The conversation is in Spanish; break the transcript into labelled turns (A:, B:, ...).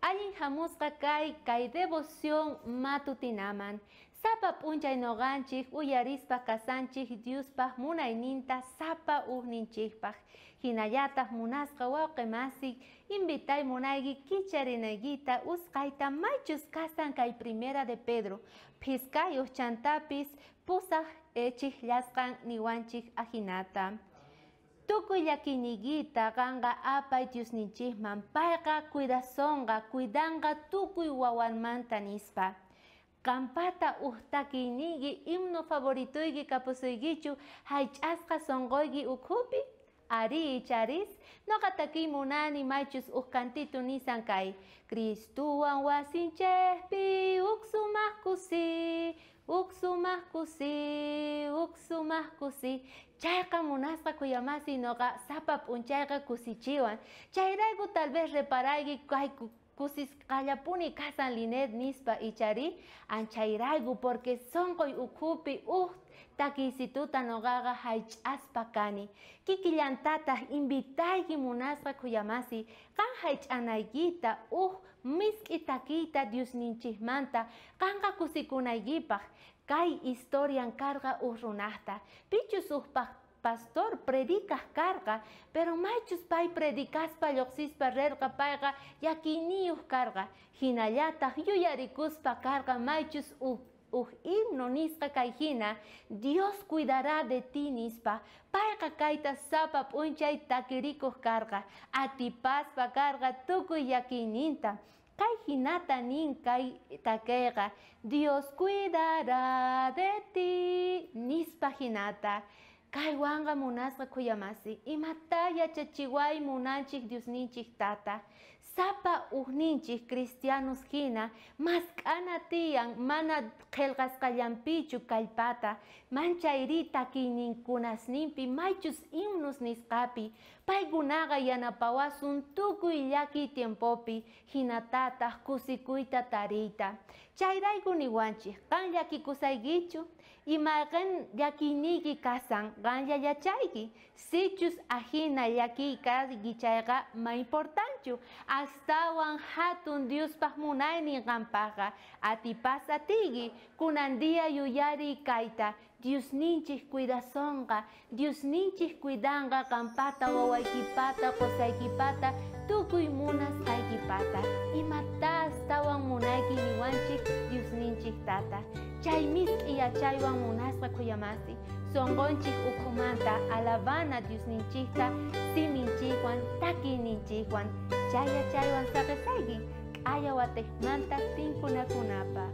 A: Allin hamusqa kay devoción matutinaman. Sapa p'unchay noqanchik uyarispa kasanchik Diospaq munayninta sapa uhninchikpaq. Hinallataq munasqa wawqimasik invitay munayki kicharinayta usqayta maychus kasan kay Primera de Pedro. Phiskayuq chantapis pusaq chiklasqan niwanchik ahinata. Tukuy llakiniguita qanqa apay Diosninchikman payqa cuidanqa tukuy wawanmanta nispa. Kampata uhtakinigi himno favoritoyki kapusuykichu haych'asqa sonqoyki ukhupi? Ari charis noqataki munani maychus cantitu nisan kay Cristuwan wasinchekpi uksumaq kusi chayqa munasqa kuyamasi noqa sapa p'unchayqa kusichiwan chayrayku tal vez reparayki kay kusisqallapuni kasan linet nispa ichari anchayrayku porque sonqoy ukhupi takisituta noqaqa haych'aspa kani kikillantataq invitayki munasqa kuyamasi qan haych'anaykita misk'i takiyta Diosninchikmanta qanqa kusikunaykipaq kay historian karqa runaqta pichus pastor predicas karqa pero maychus pay predicaspa lluqsispa rerqa payqa yakiniyuq karqa hinallataq yuyarikuspa karqa maychus himno nisqa kay hina Dios cuidará de ti nispa payqa kayta sapa p'unchay takirikuq karqa atipaspa karqa tukuy yakiyninta kay hinata nin kay takayqa Dios cuidará de ti nispa hinata kaywanqa munasqa kuyamasi imata yachachiway munanchik Diosninchik tata sapa uhninchik cristianos hina mask'ana tiyan mana qillqasqallanpichu kallpata manchayri takiyninkunasninpi maychus himnos nisqapi paykunaqa yanapawasun tukuy llaki tiempopi hinatataq kusikuyta tariyta chayrayku niwanchik qan llakikusaykichu imaqa llakiniki kasan qanlla yachayki sichus ahina llakiyki chayqa ma importanchu astawan hatun Diospaq munaynin qanpaqa atipasatiki kunandia yuyari kayta Diosninchik cuidasonqa Diosninchik cuidanqa qanpata wawaykipata qusaykipata tukuy munasqaykipata imata astawan munayki niwanchik Diosninchik tata chay misk'i yachaywan munasqa kuyamasi sonqonchik ukhumanta alabana Diosninchikta siminchikwan takiyninchikwan chay yachaywan saqisayki k'aya watejmanta tinkunakunapa.